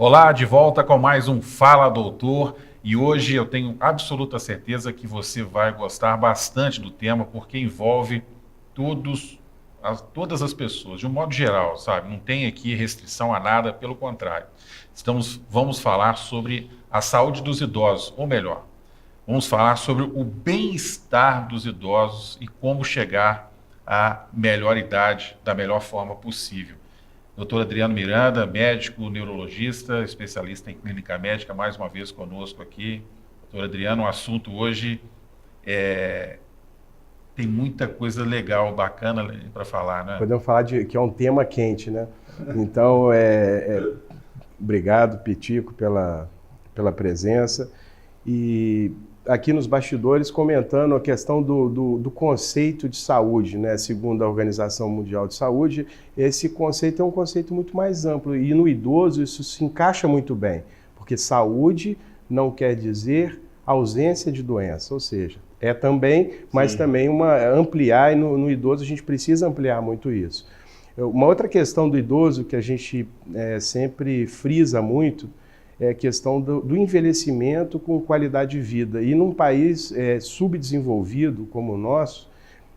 Olá, de volta com mais um Fala Doutor, e hoje eu tenho absoluta certeza que você vai gostar bastante do tema, porque envolve todas as pessoas, de um modo geral, sabe? Não tem aqui restrição a nada, pelo contrário. Vamos falar sobre a saúde dos idosos, ou melhor, vamos falar sobre o bem-estar dos idosos e como chegar à melhor idade da melhor forma possível. Doutor Adriano Miranda, médico, neurologista, especialista em clínica médica, mais uma vez conosco aqui. Doutor Adriano, o assunto hoje tem muita coisa legal, bacana para falar, né? Podemos falar que é um tema quente, né? Então, obrigado, Pitico, pela presença. E aqui nos bastidores comentando a questão do conceito de saúde, né? Segundo a Organização Mundial de Saúde, esse conceito é um conceito muito mais amplo e no idoso isso se encaixa muito bem, porque saúde não quer dizer ausência de doença, ou seja, é também, mas também ampliar, e no idoso a gente precisa ampliar muito isso. Uma outra questão do idoso que a gente sempre frisa muito é a questão do envelhecimento com qualidade de vida. E num país subdesenvolvido como o nosso,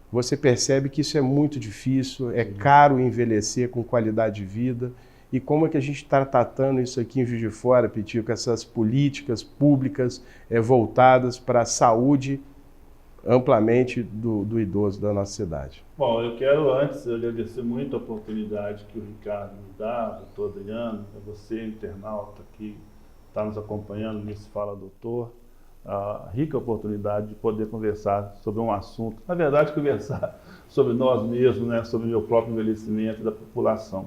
você percebe que isso é muito difícil, é caro envelhecer com qualidade de vida. E como é que a gente está tratando isso aqui em Juiz de Fora, Pitico, essas políticas públicas voltadas para a saúde amplamente do idoso da nossa cidade? Bom, eu quero antes agradecer muito a oportunidade que o Ricardo nos dá, o doutor Adriano, a você, internauta, que está nos acompanhando nesse Fala Doutor, a rica oportunidade de poder conversar sobre um assunto, na verdade conversar sobre nós mesmos, né, sobre o meu próprio envelhecimento da população.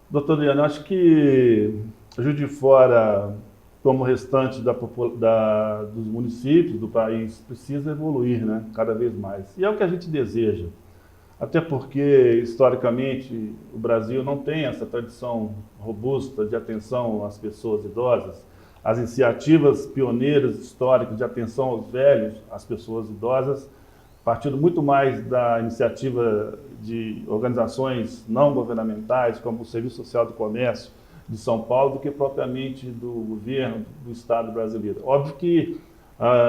Doutor Adriano, acho que Juiz de Fora, como o restante dos municípios do país, precisa evoluir, né, cada vez mais. E é o que a gente deseja. Até porque, historicamente, o Brasil não tem essa tradição robusta de atenção às pessoas idosas. As iniciativas pioneiras históricas de atenção aos velhos, às pessoas idosas, partindo muito mais da iniciativa de organizações não governamentais, como o Serviço Social do Comércio de São Paulo, do que propriamente do governo do Estado brasileiro. Óbvio que,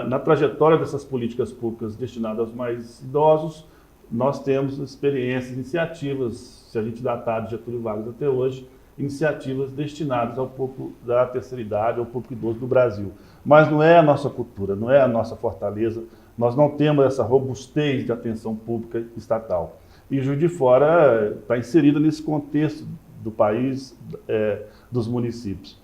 na trajetória dessas políticas públicas destinadas aos mais idosos, nós temos experiências, iniciativas, se a gente datar de Getúlio Vargas até hoje, iniciativas destinadas ao público da terceira idade, ao público idoso do Brasil. Mas não é a nossa cultura, não é a nossa fortaleza, nós não temos essa robustez de atenção pública estatal. E Juiz de Fora está inserido nesse contexto do país, dos municípios.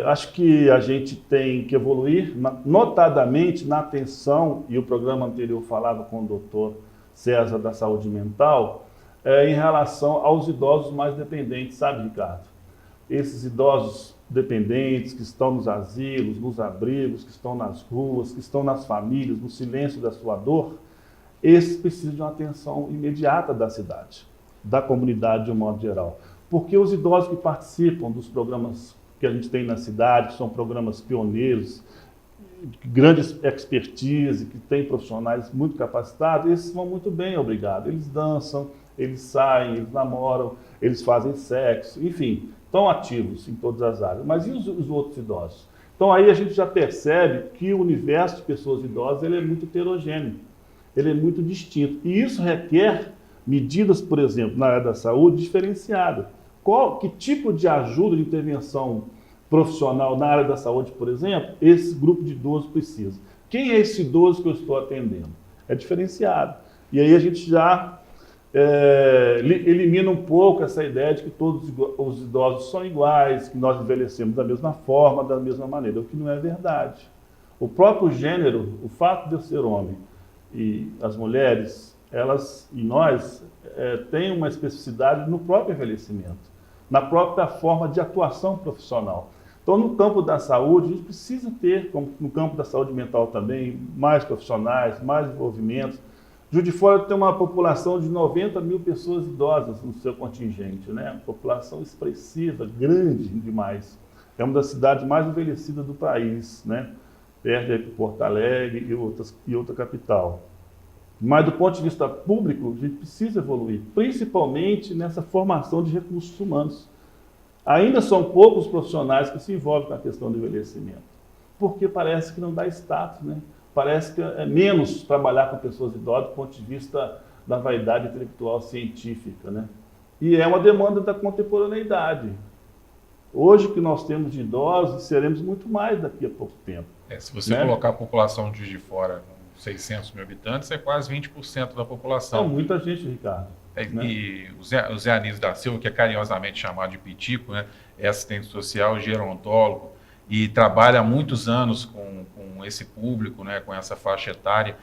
Acho que a gente tem que evoluir, notadamente na atenção, e o programa anterior falava com o doutor César da saúde mental, em relação aos idosos mais dependentes, sabe, Ricardo? Esses idosos dependentes que estão nos asilos, nos abrigos, que estão nas ruas, que estão nas famílias, no silêncio da sua dor, esses precisam de uma atenção imediata da cidade, da comunidade de um modo geral. Porque os idosos que participam dos programas que a gente tem na cidade, que são programas pioneiros, grandes expertise, que têm profissionais muito capacitados, esses vão muito bem, obrigado. Eles dançam, eles saem, eles namoram, eles fazem sexo, enfim, estão ativos em todas as áreas. Mas e os outros idosos? Então aí a gente já percebe que o universo de pessoas idosas ele é muito heterogêneo, ele é muito distinto. E isso requer medidas, por exemplo, na área da saúde, diferenciadas. Que tipo de ajuda, de intervenção profissional na área da saúde, por exemplo, esse grupo de idosos precisa? Quem é esse idoso que eu estou atendendo? É diferenciado. E aí a gente já elimina um pouco essa ideia de que todos os idosos são iguais, que nós envelhecemos da mesma forma, da mesma maneira, o que não é verdade. O próprio gênero, o fato de eu ser homem e as mulheres, elas e nós, têm uma especificidade no próprio envelhecimento, na própria forma de atuação profissional. Então, no campo da saúde, a gente precisa ter, como no campo da saúde mental também, mais profissionais, mais envolvimentos. Juiz de Fora tem uma população de 90 mil pessoas idosas no seu contingente, né? Uma população expressiva, grande demais. É uma das cidades mais envelhecidas do país, né? Perde aí Porto Alegre e outra capital. Mas do ponto de vista público, a gente precisa evoluir, principalmente nessa formação de recursos humanos. Ainda são poucos profissionais que se envolvem com a questão do envelhecimento, porque parece que não dá status, né? Parece que é menos trabalhar com pessoas idosas do ponto de vista da vaidade intelectual científica, né? E é uma demanda da contemporaneidade. Hoje o que nós temos de idosos, seremos muito mais daqui a pouco tempo. Se você colocar a população de Juiz de Fora, 600 mil habitantes, é quase 20% da população. É muita gente, Ricardo. Né? E o Zé Anísio da Silva, que é carinhosamente chamado de Pitico, né, é assistente social, gerontólogo, e trabalha há muitos anos com esse público, né, com essa faixa etária.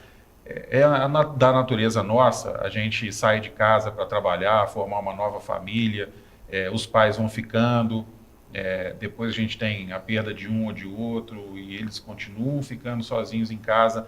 Da natureza nossa, a gente sai de casa para trabalhar, formar uma nova família, os pais vão ficando, depois a gente tem a perda de um ou de outro, e eles continuam ficando sozinhos em casa.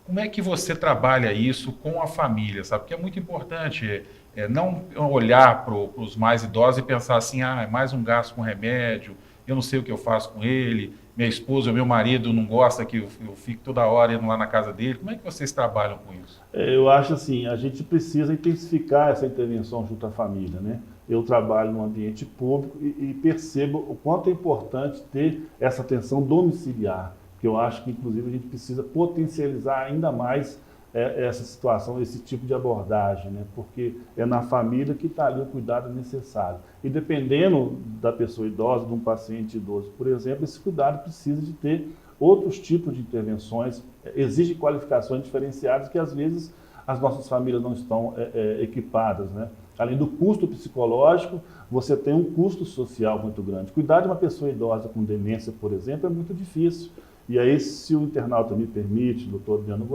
Como é que você trabalha isso com a família, sabe? Porque é muito importante não olhar para os mais idosos e pensar assim, é mais um gasto com remédio, eu não sei o que eu faço com ele, minha esposa, meu marido não gosta que eu fique toda hora indo lá na casa dele. Como é que vocês trabalham com isso? Eu acho assim, a gente precisa intensificar essa intervenção junto à família, né? Eu trabalho no ambiente público e percebo o quanto é importante ter essa atenção domiciliar, que eu acho que, inclusive, a gente precisa potencializar ainda mais essa situação, esse tipo de abordagem, né? Porque é na família que está ali o cuidado necessário. E dependendo da pessoa idosa, de um paciente idoso, por exemplo, esse cuidado precisa de ter outros tipos de intervenções, exige qualificações diferenciadas que, às vezes, as nossas famílias não estão equipadas, né? Além do custo psicológico, você tem um custo social muito grande. Cuidar de uma pessoa idosa com demência, por exemplo, é muito difícil. E aí, se o internauta me permite, doutor Adriano,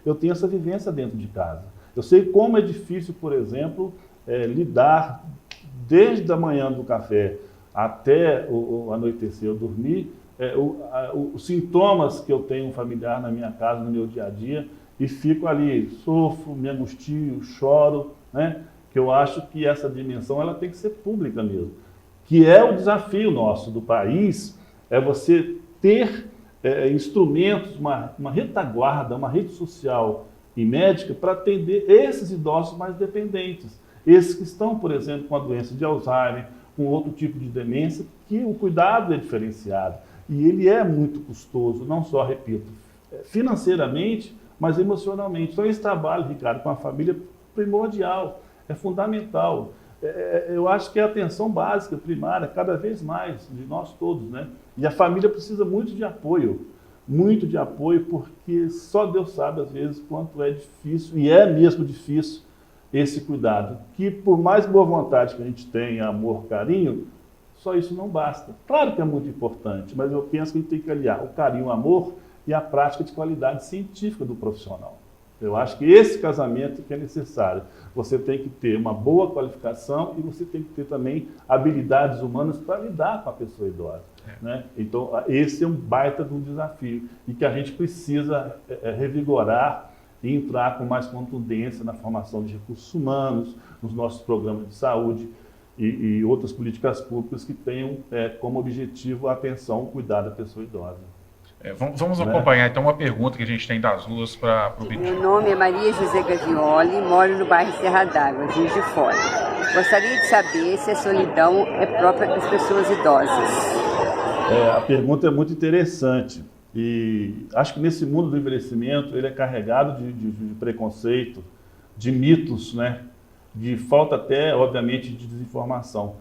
eu tenho essa vivência dentro de casa. Eu sei como é difícil, por exemplo, lidar desde a manhã do café até o anoitecer, eu dormir, os sintomas que eu tenho familiar na minha casa, no meu dia a dia, e fico ali, sofro, me angustio, choro, né? Que eu acho que essa dimensão ela tem que ser pública mesmo. Que é o desafio nosso do país, é você ter instrumentos, uma retaguarda, uma rede social e médica para atender esses idosos mais dependentes. Esses que estão, por exemplo, com a doença de Alzheimer, com outro tipo de demência, que o cuidado é diferenciado. E ele é muito custoso, não só, repito, financeiramente, mas emocionalmente. Então esse trabalho, Ricardo, com a família é primordial, é fundamental. Eu acho que é a atenção básica, primária, cada vez mais, de nós todos, né? E a família precisa muito de apoio, porque só Deus sabe, às vezes, quanto é difícil, e é mesmo difícil, esse cuidado. Que por mais boa vontade que a gente tenha, amor, carinho, só isso não basta. Claro que é muito importante, mas eu penso que a gente tem que aliar o carinho, o amor e a prática de qualidade científica do profissional. Eu acho que esse casamento que é necessário. Você tem que ter uma boa qualificação e você tem que ter também habilidades humanas para lidar com a pessoa idosa. Né? Então, esse é um baita de um desafio e que a gente precisa revigorar e entrar com mais contundência na formação de recursos humanos, nos nossos programas de saúde e outras políticas públicas que tenham como objetivo a atenção, o cuidado da pessoa idosa. Vamos acompanhar então uma pergunta que a gente tem das ruas para o Meu nome é Maria José Gavioli, moro no bairro Serra d'Água, Juiz de Fora. Gostaria de saber se a solidão é própria das pessoas idosas. A pergunta é muito interessante e acho que nesse mundo do envelhecimento ele é carregado de preconceito, de mitos, né? De falta até, obviamente, de desinformação.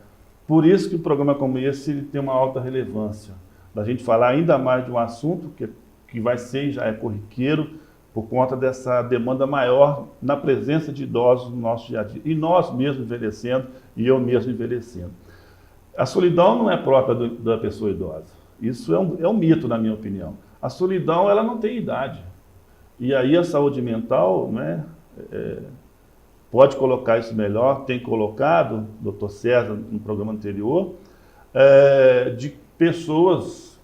Por isso que um programa como esse ele tem uma alta relevância. Da gente falar ainda mais de um assunto que vai ser e já é corriqueiro por conta dessa demanda maior na presença de idosos no nosso dia a dia. E nós mesmos envelhecendo e eu mesmo envelhecendo. A solidão não é própria da pessoa idosa. Isso é um mito, na minha opinião. A solidão ela não tem idade. E aí a saúde mental, né, pode colocar isso melhor, tem colocado, doutor César, no programa anterior, de pessoas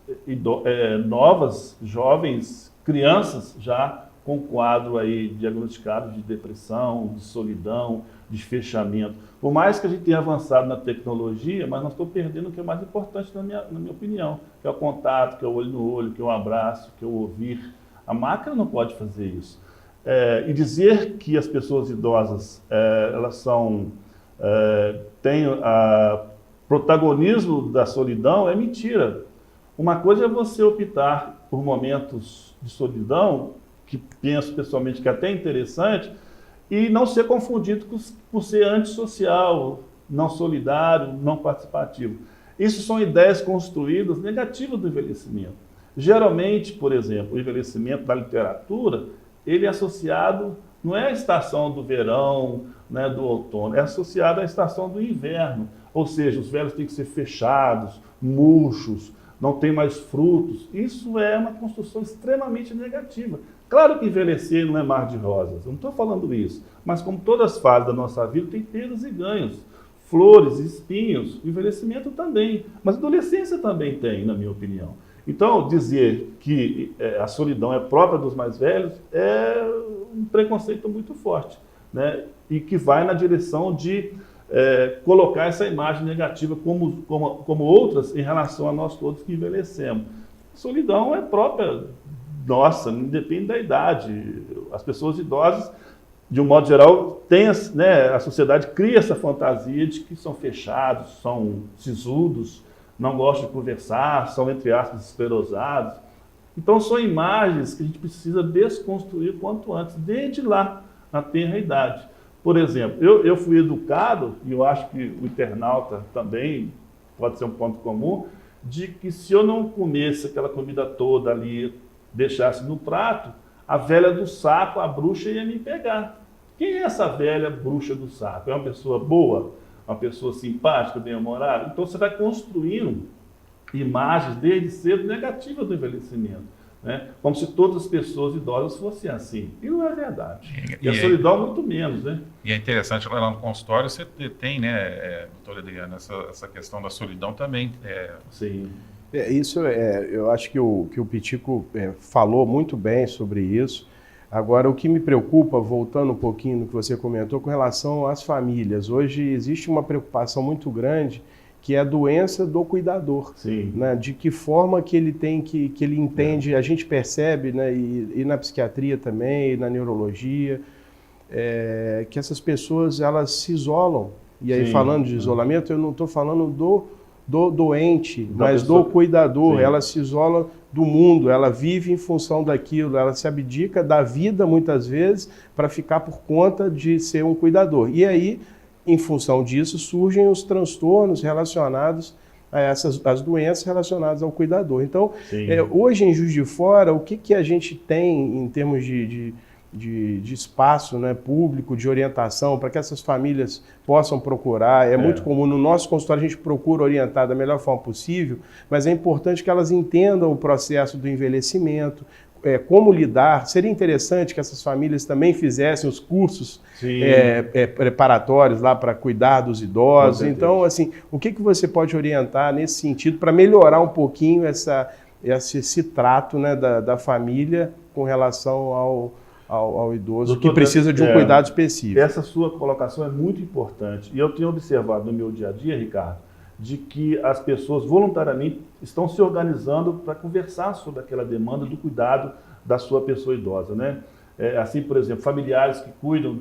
novas, jovens, crianças já com quadro aí diagnosticado de depressão, de solidão, de fechamento. Por mais que a gente tenha avançado na tecnologia, mas nós estamos perdendo o que é mais importante na minha opinião, que é o contato, que é o olho no olho, que é o abraço, que é o ouvir. A máquina não pode fazer isso. E dizer que as pessoas idosas elas têm protagonismo da solidão é mentira. Uma coisa é você optar por momentos de solidão, que penso pessoalmente que é até interessante, e não ser confundido por ser antissocial, não solidário, não participativo. Isso são ideias construídas negativas do envelhecimento. Geralmente, por exemplo, o envelhecimento da literatura, ele é associado, não é à estação do verão, né, do outono, é associado à estação do inverno. Ou seja, os velhos têm que ser fechados, murchos, não tem mais frutos. Isso é uma construção extremamente negativa. Claro que envelhecer não é mar de rosas, eu não estou falando isso, mas como todas as fases da nossa vida, tem perdas e ganhos, flores, espinhos, envelhecimento também, mas a adolescência também tem, na minha opinião. Então, dizer que a solidão é própria dos mais velhos é um preconceito muito forte, né? E que vai na direção de colocar essa imagem negativa como outras em relação a nós todos que envelhecemos. A solidão é própria nossa, não depende da idade. As pessoas idosas, de um modo geral, né, a sociedade cria essa fantasia de que são fechados, são sisudos, não gostam de conversar, são, entre aspas, esclerosados. Então, são imagens que a gente precisa desconstruir quanto antes, desde lá, na tenra idade. Por exemplo, eu fui educado, e eu acho que o internauta também pode ser um ponto comum, de que se eu não comesse aquela comida toda ali, deixasse no prato, a velha do saco, a bruxa, ia me pegar. Quem é essa velha bruxa do saco? É uma pessoa boa? Uma pessoa simpática, bem-humorada? Então você vai construindo imagens desde cedo negativas do envelhecimento, né? Como se todas as pessoas idosas fossem assim. E não é verdade. E a solidão muito menos, né? E é interessante, lá no consultório você tem, né, doutora Adriana, essa questão da solidão também. Sim. Eu acho que o Pitico falou muito bem sobre isso. Agora, o que me preocupa, voltando um pouquinho no que você comentou, com relação às famílias. Hoje existe uma preocupação muito grande, que é a doença do cuidador. Sim. Né? De que forma que ele tem que ele entende, a gente percebe, né, e na psiquiatria também, e na neurologia, que essas pessoas elas se isolam. E aí, falando de isolamento, eu não estou falando do doente, mas do cuidador. Sim. Ela se isola do mundo, ela vive em função daquilo, ela se abdica da vida muitas vezes para ficar por conta de ser um cuidador. E aí, em função disso, surgem os transtornos relacionados a as doenças relacionadas ao cuidador. Então, hoje em Juiz de Fora, o que a gente tem em termos de espaço, né, público, de orientação, para que essas famílias possam procurar? É muito comum, no nosso consultório a gente procura orientar da melhor forma possível, mas é importante que elas entendam o processo do envelhecimento, como lidar. Seria interessante que essas famílias também fizessem os cursos preparatórios lá para cuidar dos idosos. Então, assim, o que você pode orientar nesse sentido para melhorar um pouquinho esse trato, né, da família com relação ao idoso, doutor, que precisa de um cuidado específico? Essa sua colocação é muito importante. E eu tenho observado no meu dia a dia, Ricardo, de que as pessoas voluntariamente estão se organizando para conversar sobre aquela demanda do cuidado da sua pessoa idosa, né? Assim, por exemplo, familiares que cuidam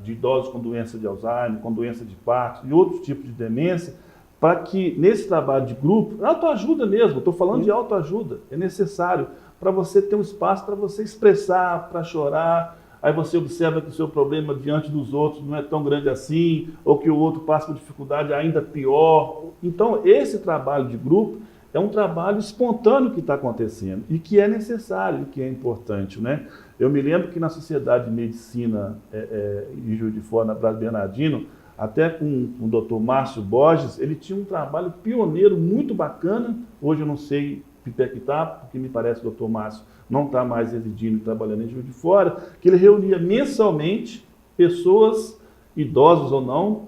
de idosos com doença de Alzheimer, com doença de Parkinson e outros tipos de demência, para que nesse trabalho de grupo, autoajuda mesmo, estou falando de autoajuda, é necessário para você ter um espaço para você expressar, para chorar. Aí você observa que o seu problema diante dos outros não é tão grande assim, ou que o outro passa por dificuldade ainda pior. Então, esse trabalho de grupo é um trabalho espontâneo que está acontecendo e que é necessário, que é importante, né? Eu me lembro que na Sociedade de Medicina em Juiz de Fora, na Braz Bernardino, até com o Dr. Márcio Borges, ele tinha um trabalho pioneiro muito bacana. Hoje eu não sei que está, porque me parece que o Dr. Márcio não está mais residindo e trabalhando em Juiz de Fora, que ele reunia mensalmente pessoas, idosos ou não,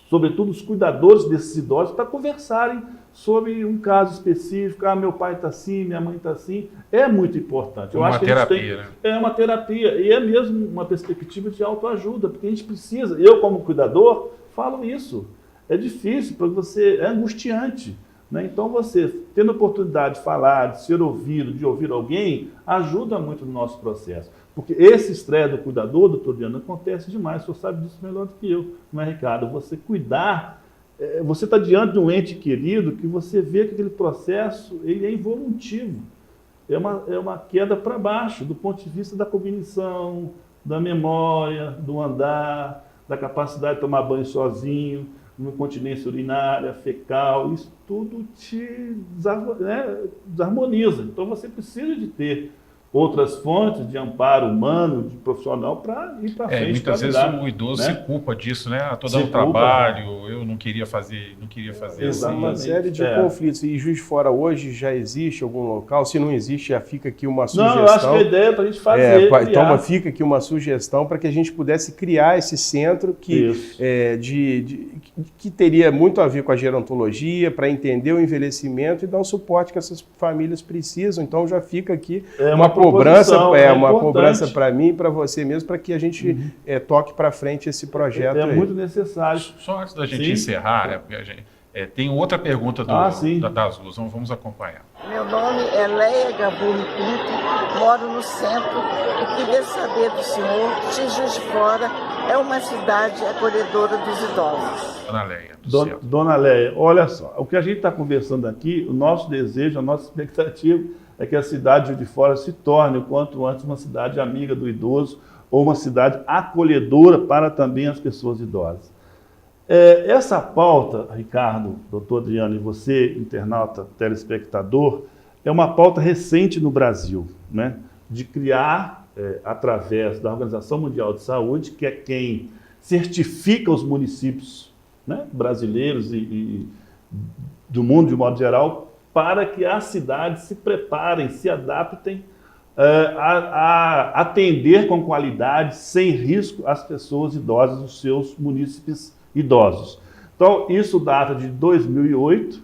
sobretudo os cuidadores desses idosos, para conversarem sobre um caso específico. Meu pai está assim, minha mãe está assim. É muito importante. Eu acho que terapia, né? É uma terapia, e é mesmo uma perspectiva de autoajuda, porque a gente precisa, eu como cuidador, falo isso. É difícil, porque é angustiante, né? Então você, tendo a oportunidade de falar, de ser ouvido, de ouvir alguém, ajuda muito no nosso processo. Porque esse estresse do cuidador, doutor Diana, acontece demais. O senhor sabe disso melhor do que eu, não é, Ricardo? Você cuidar você está diante de um ente querido que você vê que aquele processo ele é involuntivo. É uma queda para baixo, do ponto de vista da cognição, da memória, do andar, da capacidade de tomar banho sozinho, uma incontinência urinária, fecal, isso tudo te desarmoniza. Então você precisa de ter outras fontes de amparo humano, de profissional, para ir para frente. Muitas vezes o idoso se culpa disso, né? Estou dando trabalho, eu não queria fazer, Exatamente. Uma série de conflitos. E Juiz de Fora hoje já existe algum local? Se não existe, já fica aqui uma sugestão. Não, eu acho que a ideia é para a gente fazer. Então fica aqui uma sugestão para que a gente pudesse criar esse centro que teria muito a ver com a gerontologia, para entender o envelhecimento e dar um suporte que essas famílias precisam. Então já fica aqui uma cobrança para mim e para você mesmo, para que a gente toque para frente esse projeto. É muito necessário. Só antes da gente encerrar, tem outra pergunta das duas, vamos acompanhar. Meu nome é Leia Gabuni Pinto, moro no centro e queria saber do senhor se Juiz de Fora é uma cidade acolhedora dos idosos. Dona Leia, Dona Leia, olha só, o que a gente está conversando aqui, o nosso desejo, a nossa expectativa é que a cidade de Juiz de Fora se torne, o quanto antes, uma cidade amiga do idoso ou uma cidade acolhedora para também as pessoas idosas. Essa pauta, Ricardo, doutor Adriano e você, internauta, telespectador, é uma pauta recente no Brasil, né? De criar, através da Organização Mundial de Saúde, que é quem certifica os municípios, né, brasileiros e do mundo de modo geral, para que as cidades se preparem, se adaptem a atender com qualidade, sem risco, as pessoas idosas dos seus munícipes idosos. Então, isso data de 2008,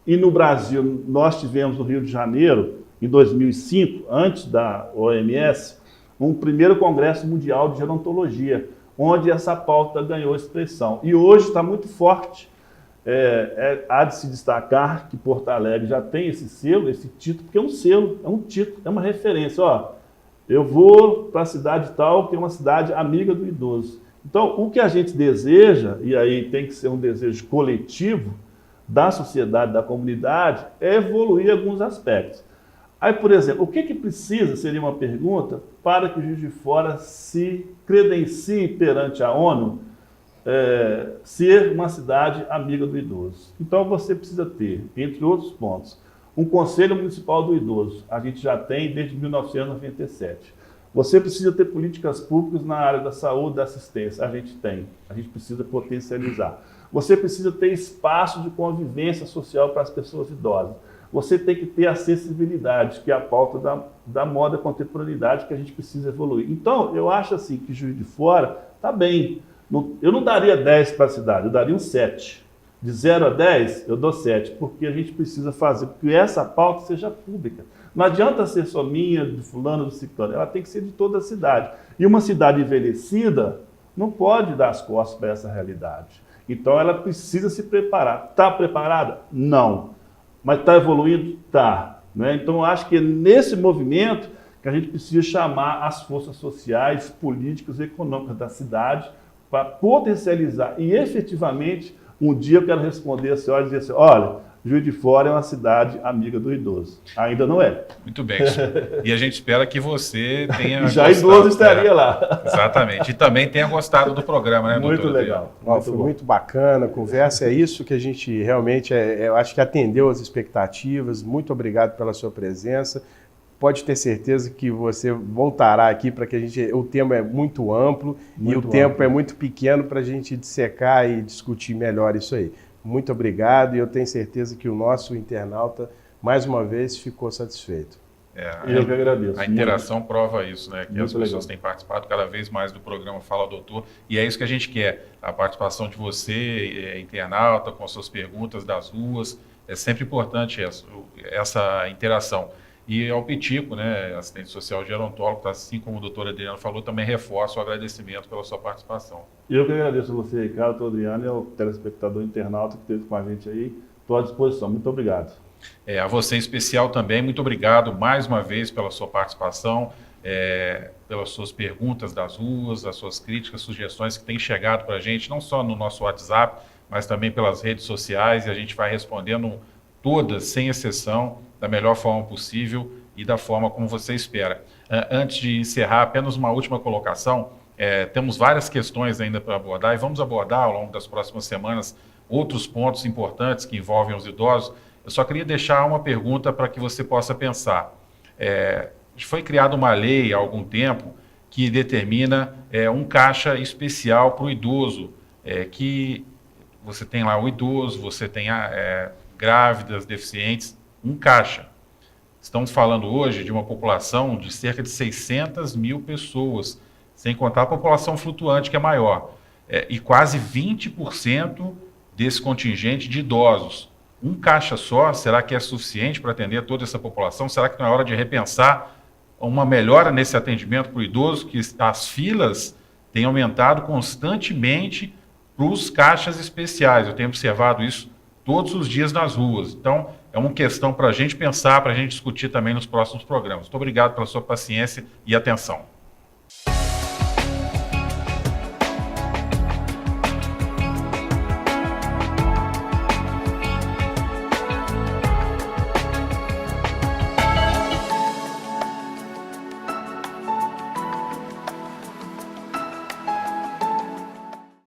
e no Brasil nós tivemos no Rio de Janeiro, em 2005, antes da OMS, um primeiro Congresso Mundial de Gerontologia, onde essa pauta ganhou expressão. E hoje está muito forte. Há de se destacar que Porto Alegre já tem esse selo, esse título, porque é um selo, é um título, é uma referência. Eu vou para a cidade tal, que é uma cidade amiga do idoso. Então, o que a gente deseja, e aí tem que ser um desejo coletivo da sociedade, da comunidade, é evoluir alguns aspectos. Aí, por exemplo, o que precisa, seria uma pergunta, para que o Juiz de Fora se credencie perante a ONU ser uma cidade amiga do idoso? Então você precisa ter, entre outros pontos, um Conselho Municipal do Idoso. A gente já tem desde 1997. Você precisa ter políticas públicas na área da saúde e da assistência. A gente tem. A gente precisa potencializar. Você precisa ter espaço de convivência social para as pessoas idosas. Você tem que ter acessibilidade, que é a pauta da moda contemporaneidade que a gente precisa evoluir. Então, eu acho assim que Juiz de Fora está bem. Eu não daria 10 para a cidade, eu daria um 7. De 0 a 10, eu dou 7, porque a gente precisa fazer com que essa pauta seja pública. Não adianta ser só minha, do fulano, do ciclano, ela tem que ser de toda a cidade. E uma cidade envelhecida não pode dar as costas para essa realidade. Então ela precisa se preparar. Está preparada? Não. Mas está evoluindo? Está. Né? Então eu acho que é nesse movimento que a gente precisa chamar as forças sociais, políticas e econômicas da cidade para potencializar. E efetivamente, um dia eu quero responder a senhora e dizer assim, olha, Juiz de Fora é uma cidade amiga do idoso. Ainda não é. Muito bem. E a gente espera que você tenha já gostado, idoso estaria lá. Exatamente. E também tenha gostado do programa, né, doutor? Muito legal. Foi muito bacana a conversa. É isso que a gente realmente, eu acho que atendeu as expectativas. Muito obrigado pela sua presença. Pode ter certeza que você voltará aqui para que a gente... O tema é muito amplo e o tempo é muito pequeno para a gente dissecar e discutir melhor isso aí. Muito obrigado e eu tenho certeza que o nosso internauta, mais uma vez, ficou satisfeito. Eu que agradeço. A interação prova isso, né? Que muito as pessoas têm participado cada vez mais do programa Fala Doutor, e é isso que a gente quer, a participação de você, internauta, com as suas perguntas das ruas. É sempre importante essa interação. E ao Pitico, né, assistente social gerontólogo, assim como o doutor Adriano falou, também reforço o agradecimento pela sua participação. Eu que agradeço a você, Ricardo, doutor Adriano, e ao telespectador internauta que esteve com a gente aí. Estou à disposição. Muito obrigado. A você em especial também, muito obrigado mais uma vez pela sua participação, pelas suas perguntas das ruas, as suas críticas, sugestões que têm chegado para a gente, não só no nosso WhatsApp, mas também pelas redes sociais, e a gente vai respondendo todas, sem exceção, da melhor forma possível e da forma como você espera. Antes de encerrar, apenas uma última colocação. Temos várias questões ainda para abordar e vamos abordar ao longo das próximas semanas outros pontos importantes que envolvem os idosos. Eu só queria deixar uma pergunta para que você possa pensar. Foi criada uma lei há algum tempo que determina um caixa especial para o idoso, que você tem lá o idoso, você tem grávidas, deficientes, um caixa. Estamos falando hoje de uma população de cerca de 600 mil pessoas, sem contar a população flutuante, que é maior, e quase 20% desse contingente de idosos. Um caixa só, será que é suficiente para atender toda essa população? Será que não é hora de repensar uma melhora nesse atendimento para o idoso, que as filas têm aumentado constantemente para os caixas especiais? Eu tenho observado isso todos os dias nas ruas. Então, é uma questão para a gente pensar, para a gente discutir também nos próximos programas. Muito obrigado pela sua paciência e atenção.